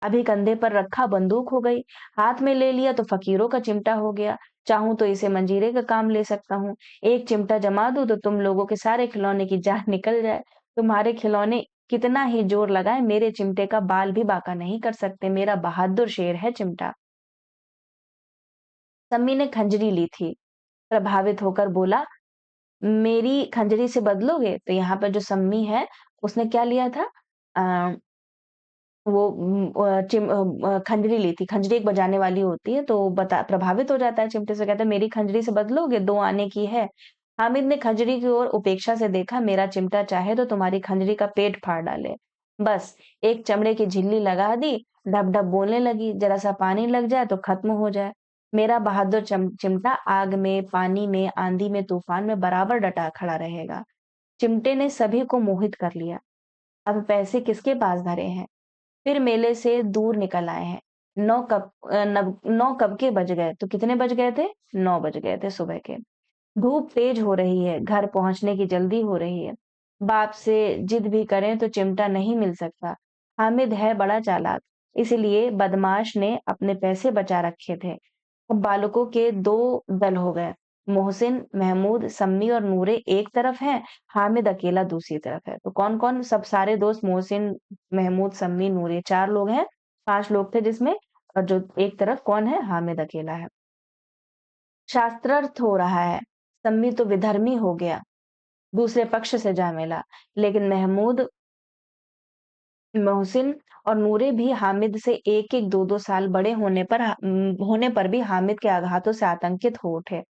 अभी कंधे पर रखा बंदूक हो गई, हाथ में ले लिया तो फ़कीरों का चिमटा हो गया। चाहूँ तो इसे मंजीरे का काम ले सकता हूँ। एक चिमटा जमा दूँ तो तुम लोगों के सारे खिलौने की जान निकल जाए। तुम्हारे खिलौने कितना ही ज़ोर लगाएँ, मेरे चिमटे का बाल भी बांका नहीं कर सकते। मेरा बहादुर शेर है चिमटा।" सम्मी ने खंजरी ली थी। प्रभावित होकर बोला, "मेरी खंजरी से बदलोगे?" तो यहाँ पर जो सम्मी है, उसने क्या लिया था? अ वो खंजरी ली थी, खंजरी एक बजाने वाली होती है, तो बता प्रभावित हो जाता है चिमटे से, कहता है, "मेरी खंजरी से बदलोगे? 2 आने की है।" हामिद ने खंजरी की ओर उपेक्षा से देखा, "मेरा चिमटा चाहे तो तुम्हारी खंजरी का पेट फाड़ डाले।" बस, एक चमड़े की झिल्ली लगा दी, ढब-ढब बोलने लगी, "ज़रा-सा पानी लग जाए तो खत्म हो जाए। मेरा बहादुर चिमटा आग में, पानी में, आंधी में, तूफान में बराबर डटा खड़ा रहेगा।" चिमटे ने सभी को मोहित कर लिया। अब पैसे किसके पास धरे हैं? फिर मेले से दूर निकल आए हैं। 9 कब के बज गए, तो कितने बज गए थे? 9 बज गए थे सुबह के। धूप तेज हो रही है, घर पहुँचने की जल्दी हो रही है। बाप से जिद भी करें तो चिमटा नहीं मिल सकता। हामिद है बड़ा चालाक, इसलिए बदमाश ने अपने पैसे बचा रखे थे। अब बालकों के 2 दल हो गए। मोहसिन, महमूद, सम्मी और नूरे एक तरफ हैं, हामिद अकेला दूसरी तरफ है। तो कौन-कौन? सब सारे दोस्त मोहसिन, महमूद, सम्मी, नूरे 4 लोग हैं। 5 लोग थे जिसमें, और जो एक तरफ कौन है? हामिद अकेला है। शास्त्रार्थ हो रहा है। सम्मी तो विधर्मी हो गया, दूसरे पक्ष से जा मिला। लेकिन महमूद, मोहसिन और नूरे भी हामिद से 1-1, 2-2 साल बड़े होने पर भी हामिद के आघातों से आतंकित हो उठे।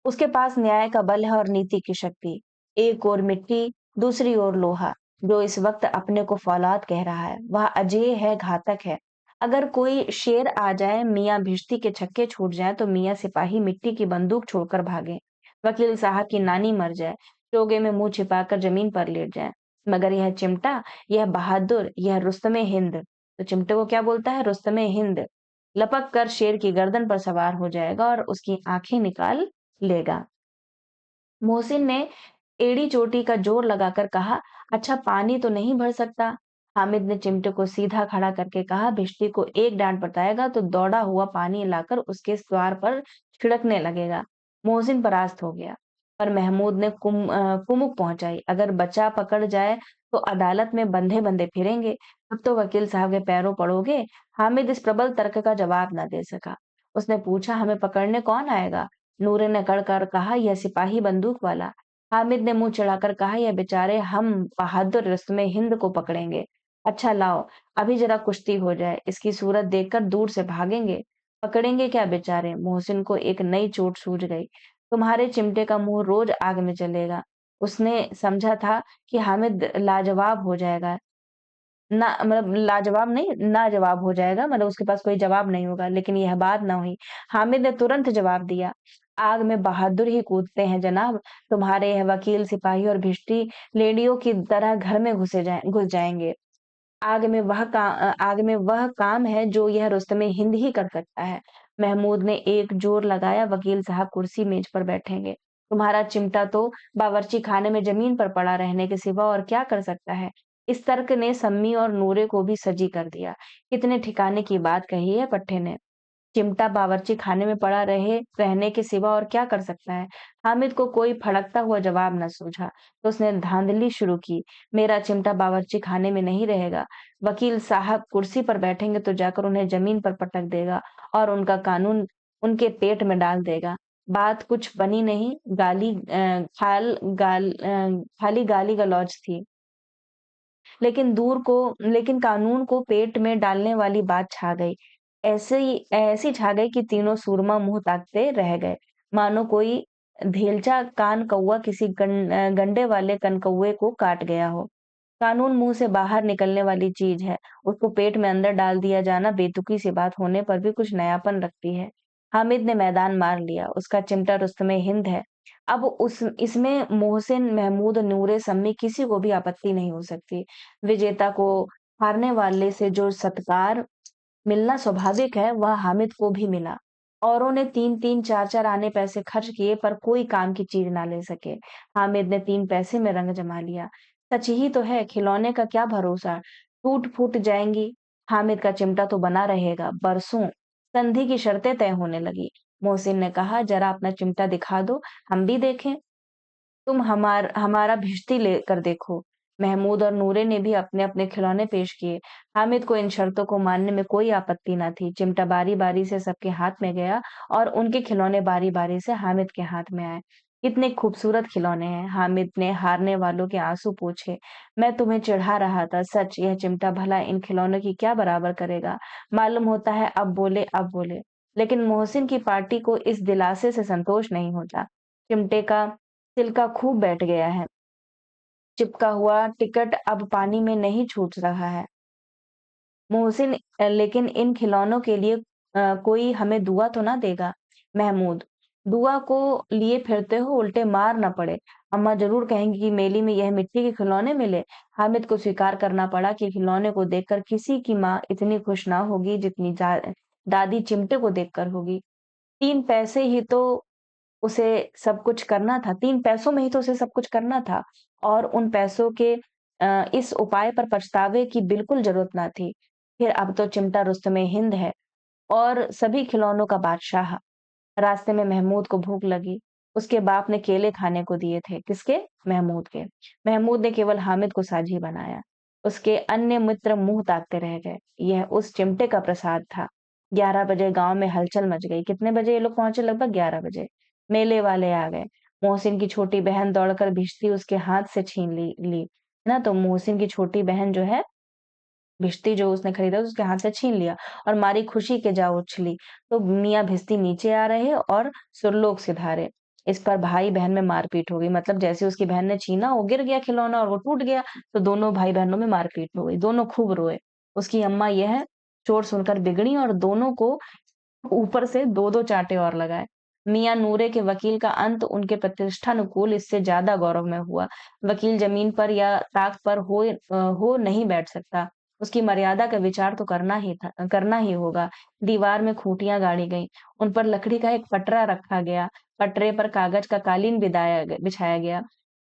उसके पास न्याय का बल है और नीति की शक्ति। एक ओर मिट्टी, दूसरी ओर लोहा, जो इस वक्त अपने को फौलाद कह रहा है। वह अजेय है, घातक है। अगर कोई शेर आ जाए, मियाँ भिश्ती के छक्के छूट जाएँ, तो मियाँ सिपाही मिट्टी की बंदूक छोड़कर भागें। वकील साहब की नानी मर जाए, चोगे में मुँह छिपाकर ज़मीन पर लेट जाएँ। मगर यह चिमटा, यह बहादुर, यह रुस्तमे-हिंद। तो चिमटे को क्या बोलता है? रुस्तमे-हिंद। लपक कर शेर की गर्दन पर सवार हो जाएगा और उसकी आँखें निकाल लेगा। मोहसिन ने एड़ी चोटी का जोर लगाकर कहा, अच्छा पानी तो नहीं भर सकता। हामिद ने चिमटे को सीधा खड़ा करके कहा, भिश्ती को एक डांट बताएगा तो दौड़ा हुआ पानी लाकर उसके द्वार पर छिड़कने लगेगा। मोहसिन परास्त हो गया। पर महमूद ने कुमुक पहुंचाई, अगर बच्चा पकड़ जाए तो अदालत में बंधे बंधे फिरेंगे, अब तो वकील साहब के पैरों पड़ोगे। हामिद इस प्रबल तर्क का जवाब न दे सका। उसने पूछा, हमें पकड़ने कौन आएगा? नूरे ने कड़कर कहा, यह सिपाही बंदूक वाला। हामिद ने मुंह चिढ़ाकर कहा, यह बेचारे हम बहादुर रस्म हिंद को पकड़ेंगे। अच्छा लाओ, अभी जरा कुश्ती हो जाए, इसकी सूरत देखकर दूर से भागेंगे। पकड़ेंगे क्या बेचारे? मोहसिन को एक नई चोट सूझ गई। तुम्हारे चिमटे का मुंह रोज आग में जलेगा। उसने समझा था कि हामिद लाजवाब हो जाएगा, ना मतलब लाजवाब नहीं, नाजवाब हो जाएगा, मतलब उसके पास कोई जवाब नहीं होगा, लेकिन यह बात ना हुई। हामिद ने तुरंत जवाब दिया, आग में बहादुर ही कूदते हैं जनाब। तुम्हारे यह वकील, सिपाही और भिश्ती लेडियों की तरह घर में घुस जाएंगे। आग में वह काम है जो यह रुस्तमे हिंद ही कर सकता है। महमूद ने एक जोर लगाया, वकील साहब कुर्सी मेज पर बैठेंगे। तुम्हारा चिमटा तो बावर्ची खाने में जमीन पर पड़ा रहने के सिवा और क्या कर सकता है? इस तर्क ने सम्मी और नूरे को भी सजी कर दिया। कितने ठिकाने की बात कही है पट्टे ने। चिमटा बावर्ची खाने में पड़ा रहने के सिवा और क्या कर सकता है? हामिद को कोई फड़कता हुआ जवाब न सूझा, तो उसने धांधली शुरू की। मेरा चिमटा बावर्ची खाने में नहीं रहेगा। वकील साहब कुर्सी पर बैठेंगे तो जाकर उन्हें जमीन पर पटक देगा और उनका कानून उनके पेट में डाल देगा। बात कुछ बनी नहीं, खाली गाली गलौज थी। लेकिन कानून को पेट में डालने वाली बात छा गई। ऐसी छा गई कि तीनों सूरमा मुँह ताकते रह गए, मानो कोई धेलचा कान कौवा किसी गंडे वाले कनकौवे को काट गया हो। कानून मुँह से बाहर निकलने वाली चीज़ है, उसको पेट में अंदर डाल दिया जाना बेतुकी सी बात होने पर भी कुछ नयापन रखती है। हामिद ने मैदान मार लिया, उसका चिमटा रुस्तमे-हिंद है। अब उस इसमें मोहसिन, महमूद, नूरे, सम्मी किसी को भी आपत्ति नहीं हो सकती। विजेता को हारने वाले से जो सत्कार मिलना स्वाभाविक है, वह हामिद को भी मिला। औरों ने 3-3, 4-4 आने पैसे खर्च किए पर कोई काम की चीज़ ना ले सके। हामिद ने 3 पैसे में रंग जमा लिया। सच ही तो है, खिलौने का क्या भरोसा, टूट-फूट जाएँगी। हामिद का चिमटा तो बना रहेगा, बरसों। संधि की शर्तें तय होने लगी। मोहसिन ने कहा, जरा अपना चिमटा दिखा दो, हम भी देखें। तुम हमारा भिश्ती लेकर देखो। महमूद और नूरे ने भी अपने-अपने खिलौने पेश किए। हामिद को इन शर्तों को मानने में कोई आपत्ति न थी। चिमटा बारी-बारी से सबके हाथ में गया और उनके खिलौने बारी-बारी से हामिद के हाथ में आए। कितने खूबसूरत खिलौने हैं, हामिद ने हारने वालों के आंसू पोंछे। मैं तुम्हें चिढ़ा रहा था, सच यह चिमटा भला इन खिलौनों की क्या बराबर करेगा? मालूम होता है अब बोले। लेकिन मोहसिन की पार्टी को इस दिलासे से संतोष नहीं होता। चिमटे का सिलका खूब बैठ गया है। चिपका हुआ टिकट अब पानी में नहीं छूट रहा है। मोहसिन, लेकिन इन खिलौनों के लिए कोई हमें दुआ तो ना देगा? महमूद, दुआ को लिए फिरते हो, उल्टे मार ना पड़े। अम्मा ज़रूर कहेंगी कि मेली में यह मिट्टी के खिलौने मिले। हामिद को स्वीकार करना पड़ा कि खिलौने को देखकर किसी की माँ इतनी खुश ना होगी जितनी दादी चिमटे को देखकर होगी। 3 पैसे ही तो उसे सब कुछ करना था, 3 पैसों में ही तो उसे सब कुछ करना था और उन पैसों के इस उपाय पर पछतावे की बिल्कुल ज़रूरत ना थी। फिर अब तो चिमटा रुस्तमे-हिंद है और सभी खिलौनों का बादशाह। रास्ते में महमूद को भूख लगी। उसके बाप ने केले खाने को दिए थे। किसके? महमूद के। महमूद ने केवल हामिद को साझी बनाया। उसके अन्य मित्र मुँह ताकते रह गए। यह उस चिमटे का प्रसाद था। 11 बजे गाँव में हलचल मच गई। कितने बजे ये लोग पहुँचे? लगभग 11 बजे। मेले वाले आ गए। मोहसिन की छोटी बहन दौड़कर भिश्ती उसके हाथ से छीन ली। है ना? तो मोहसिन की छोटी बहन जो है, भिश्ती जो उसने खरीदा उसके हाथ से छीन लिया और मारी खुशी के जा उछली। तो मियाँ भिश्ती नीचे आ रहे और सुरलोक सिधारे। इस पर भाई-बहन में मारपीट हो गई। मतलब जैसे उसकी बहन ने छीना, वो गिर गया खिलौना और वो टूट गया, तो दोनों भाई-बहनों में मारपीट हो गई। दोनों खूब रोए। उसकी अम्मा यह चोट सुनकर बिगड़ी और दोनों को ऊपर से 2-2 चाँटे और लगाए। मियाँ नूरे के वकील का अंत उनके प्रतिष्ठानुकूल इससे ज़्यादा गौरवमय हुआ। वकील ज़मीन पर या ताक पर हो नहीं बैठ सकता। उसकी मर्यादा का विचार तो करना ही होगा। दीवार में खूंटियाँ गाड़ी गईं। उन पर लकड़ी का एक पटरा रखा गया। पटरे पर कागज का कालीन बिछाया गया।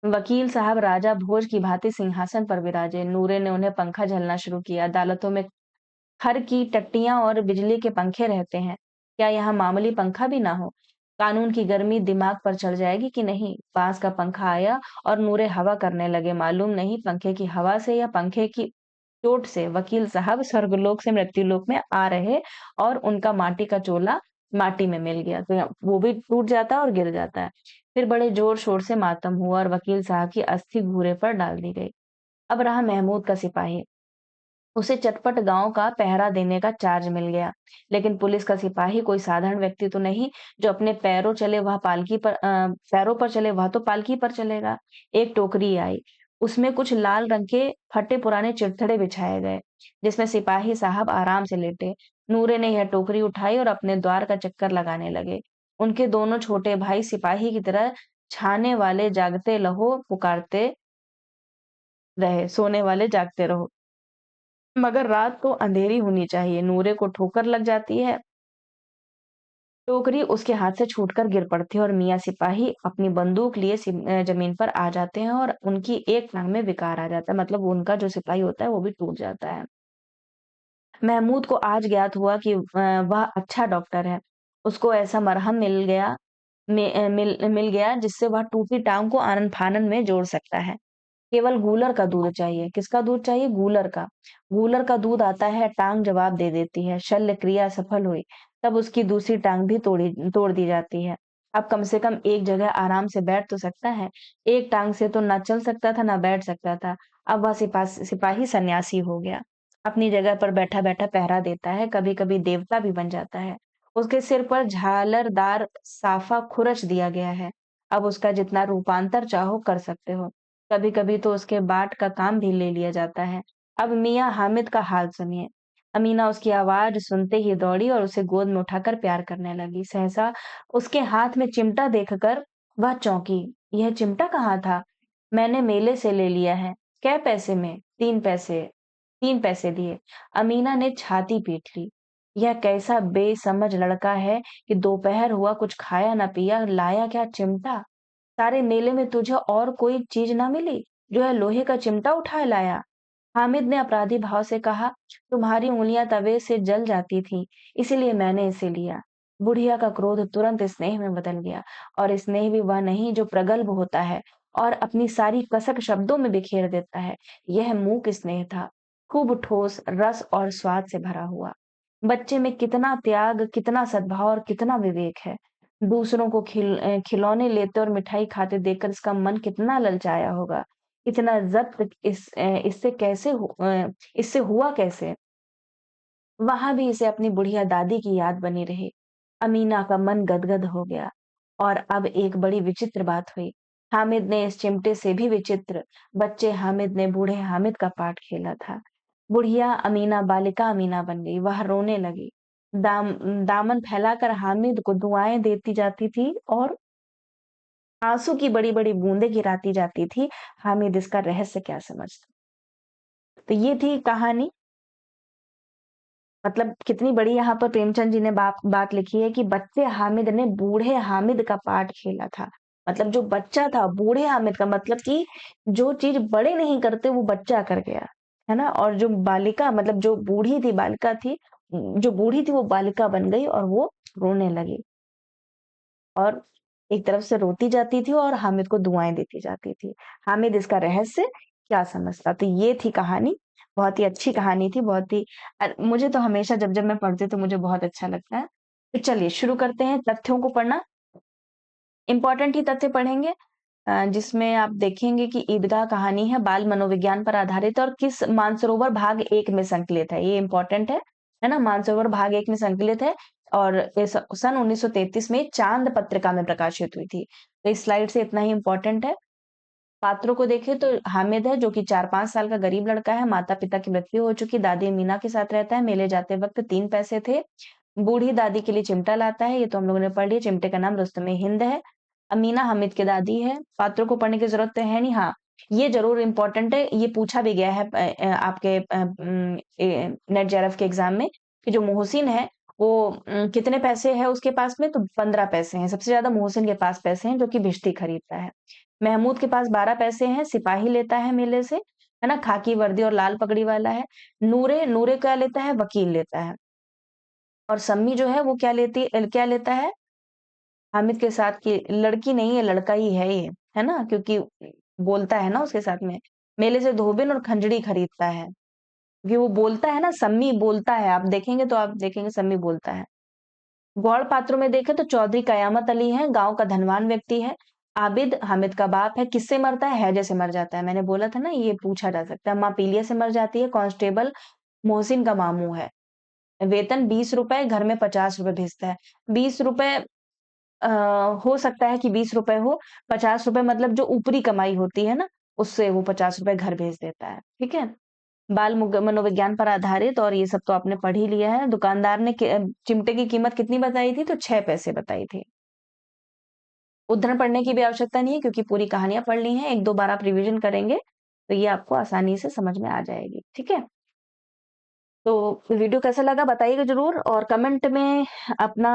वकील साहब राजा भोज की भांति सिंहासन पर विराजे। नूरे ने उन्हें पंखा झलना शुरू किया। अदालतों में खर की टट्टियाँ और बिजली के पंखे रहते हैं। क्या यहाँ मामूली पंखा भी ना हो? कानून की गर्मी दिमाग पर चढ़ जाएगी कि नहीं? बाँस का पंखा आया और नूरे हवा करने लगे। मालूम नहीं पंखे की हवा से या पंखे की चोट से वकील साहब स्वर्गलोक से मृत्युलोक में आ रहे और उनका माटी का चोला माटी में मिल गया। तो वो भी टूट जाता है और गिर जाता है। फिर बड़े जोर-शोर से मातम हुआ और वकील साहब की अस्थि घूरे पर डाल दी गई। अब रहा महमूद का सिपाही। उसे चटपट गाँव का पहरा देने का चार्ज मिल गया। लेकिन पुलिस का सिपाही कोई साधारण व्यक्ति तो नहीं, जो अपने पैरों पर चले वह तो पालकी पर चलेगा। एक टोकरी आई, उसमें कुछ लाल रंग के फटे पुराने चिड़थड़े बिछाए गए, जिसमें सिपाही साहब आराम से लेटे। नूरे ने यह टोकरी उठाई और अपने द्वार का चक्कर लगाने लगे। उनके दोनों छोटे भाई सिपाही की तरह छाने वाले जागते रहो पुकारते रहे, सोने वाले जागते रहो। मगर रात तो अंधेरी होनी चाहिए। नूरे को ठोकर लग जाती है। टोकरी उसके हाथ से छूटकर गिर पड़ती है और मियाँ सिपाही अपनी बंदूक लिए जमीन पर आ जाते हैं और उनकी एक टांग में विकार आ जाता है। मतलब उनका जो सिपाही होता है वो भी टूट जाता है। महमूद को आज ज्ञात हुआ कि वह अच्छा डॉक्टर है। उसको ऐसा मरहम मिल गया जिससे वह टूटी टांग को आनन-फानन में जोड़ सकता है। केवल गूलर का दूध चाहिए। किसका दूध चाहिए? गूलर का। गूलर का दूध आता है, टाँग जवाब दे देती है। शल्य क्रिया सफल हुई, तब उसकी दूसरी टाँग भी तोड़ दी जाती है। अब कम से कम एक जगह आराम से बैठ तो सकता है। एक टाँग से तो ना चल सकता था, ना बैठ सकता था। अब वह सिपाही सन्यासी हो गया। अपनी जगह पर बैठा-बैठा पहरा देता है, कभी-कभी देवता भी बन जाता है। उसके सिर पर झालरदार साफा खुरच दिया गया है। अब उसका जितना रूपांतर चाहो कर सकते हो। कभी-कभी तो उसके बाट का काम भी ले लिया जाता है। अब मियाँ हामिद का हाल सुनिए। अमीना उसकी आवाज़ सुनते ही दौड़ी और उसे गोद में उठाकर प्यार करने लगी। सहसा उसके हाथ में चिमटा देखकर वह चौंकी। यह चिमटा कहाँ था? मैंने मेले से ले लिया है। कै पैसे में? 3 पैसे। 3 पैसे दिए। अमीना ने छाती पीट ली। यह कैसा बेसमझ लड़का है कि दोपहर हुआ कुछ खाया न पिया, लाया क्या चिमटा? सारे मेले में तुझे और कोई चीज ना मिली जो है लोहे का चिमटा उठा लाया? हामिद ने अपराधी भाव से कहा, तुम्हारी उंगलियां तवे से जल जाती थी, इसीलिए मैंने इसे लिया। बुढ़िया का क्रोध तुरंत स्नेह में बदल गया और स्नेह भी वह नहीं जो प्रगल्भ होता है और अपनी सारी कसक शब्दों में बिखेर देता है। यह मूक स्नेह था, खूब ठोस रस और स्वाद से भरा हुआ। बच्चे में कितना त्याग, कितना सद्भाव और कितना विवेक है। दूसरों को खिलौने लेते और मिठाई खाते देखकर इसका मन कितना ललचाया होगा। इतना ज़ब्त इससे हुआ कैसे? वहाँ भी इसे अपनी बुढ़िया दादी की याद बनी रही। अमीना का मन गदगद हो गया। और अब एक बड़ी विचित्र बात हुई। हामिद ने इस चिमटे से भी विचित्र, बच्चे हामिद ने बूढ़े हामिद का पाठ खेला था। बुढ़िया अमीना बालिका अमीना बन गई। वह रोने लगी। दाम दामन फैलाकर हामिद को दुआएँ देती जाती थी और आँसू की बड़ी-बड़ी बूंदें गिराती जाती थी। हामिद इसका रहस्य क्या समझता? तो ये थी कहानी। मतलब कितनी बड़ी यहाँ पर प्रेमचंद जी ने बात लिखी है कि बच्चे हामिद ने बूढ़े हामिद का पार्ट खेला था। मतलब जो बच्चा था बूढ़े हामिद का, मतलब कि जो चीज़ बड़े नहीं करते वो बच्चा कर गया, है ना? और जो बालिका मतलब जो बूढ़ी थी बालिका थी, जो बूढ़ी थी वो बालिका बन गई और वो रोने लगी और एक तरफ से रोती जाती थी और हामिद को दुआएँ देती जाती थी। हामिद इसका रहस्य क्या समझता? तो ये थी कहानी। बहुत ही अच्छी कहानी थी, बहुत ही मुझे तो हमेशा जब-जब मैं पढ़ती हूँ तो मुझे बहुत अच्छा लगता है। तो चलिए शुरू करते हैं तथ्यों को पढ़ना। इम्पोर्टेंट ही तथ्य पढ़ेंगे जिसमें आप देखेंगे कि ईदगाह कहानी है, बाल मनोविज्ञान पर आधारित है और किस मानसरोवर भाग 1 में संकलित है, ये इम्पोर्टेंट है ना? मानसरोवर भाग 1 में संकलित है और इस सन 1933 में चाँद पत्रिका में प्रकाशित हुई थी। तो इस स्लाइड से इतना ही इम्पोर्टेंट है। पात्रों को देखें तो हामिद है जो कि 4-5 साल का गरीब लड़का है, माता-पिता की मृत्यु हो चुकी, दादी अमीना के साथ रहता है, मेले जाते वक़्त 3 पैसे थे। बूढ़ी दादी के लिए चिमटा लाता है, ये तो हम लोगों ने पढ़ लिया। चिमटे का नाम रुस्तमे-हिंद है। अमीना हामिद की दादी है। पात्रों को पढ़ने की ज़रूरत तो है नहीं। हाँ, ये ज़रूर इम्पोर्टेंट है, ये पूछा भी गया है आपके नेट जेआरएफ के एग्ज़ाम में कि जो मोहसिन है वो कितने पैसे है उसके पास में, तो 15 पैसे हैं। सबसे ज़्यादा मोहसिन के पास पैसे हैं जो कि भिश्ती खरीदता है। महमूद के पास 12 पैसे हैं, सिपाही लेता है मेले से, है ना? खाकी वर्दी और लाल पगड़ी वाला है। नूरे नूरे क्या लेता है? वकील लेता है। और सम्मी जो है वो क्या लेता है? हामिद के साथ की लड़की नहीं है, लड़का ही है ये, है ना? क्योंकि बोलता है ना उसके साथ में। मेले से धोबिन और खंजड़ी खरीदता है, क्योंकि वो बोलता है ना, सम्मी बोलता है, आप देखेंगे तो आप देखेंगे सम्मी बोलता है। गौड़ पात्रों में देखें तो चौधरी कयामत अली है, गाँव का धनवान व्यक्ति है। आबिद हामिद का बाप है, किससे मरता है? हैजे से मर जाता है। मैंने बोला था ना ये पूछा जा सकता है। माँ पीलिया से मर जाती है। कांस्टेबल मोहसिन का मामू है। वेतन ₹20, घर में ₹50 भेजता है। ₹20 हो सकता है कि ₹20 हो, ₹50 मतलब जो ऊपरी कमाई होती है ना, उससे वो ₹50 घर भेज देता है, ठीक है? बाल मुग मनोविज्ञान पर आधारित, और ये सब तो आपने पढ़ ही लिया है। दुकानदार ने चिमटे की कीमत कितनी बताई थी? तो 6 पैसे बताई थी। उद्धरण पढ़ने की भी आवश्यकता नहीं है क्योंकि पूरी कहानियाँ पढ़ ली हैं, 1-2 बार आप रिवीजन करेंगे, तो ये आपको आसानी से समझ में आ जाएगी, ठीक है? तो वीडियो कैसा लगा बताइएगा ज़रूर, और कमेंट में अपना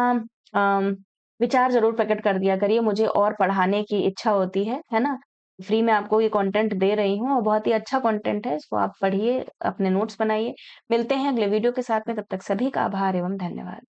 अम, विचार ज़रूर प्रकट कर दिया करिए। मुझे और पढ़ाने की इच्छा होती है ना? फ्री में आपको ये कंटेंट दे रही हूँ और बहुत ही अच्छा कंटेंट है, इसको आप पढ़िए, अपने नोट्स बनाइए। मिलते हैं अगले वीडियो के साथ में, तब तक सभी का आभार एवं धन्यवाद।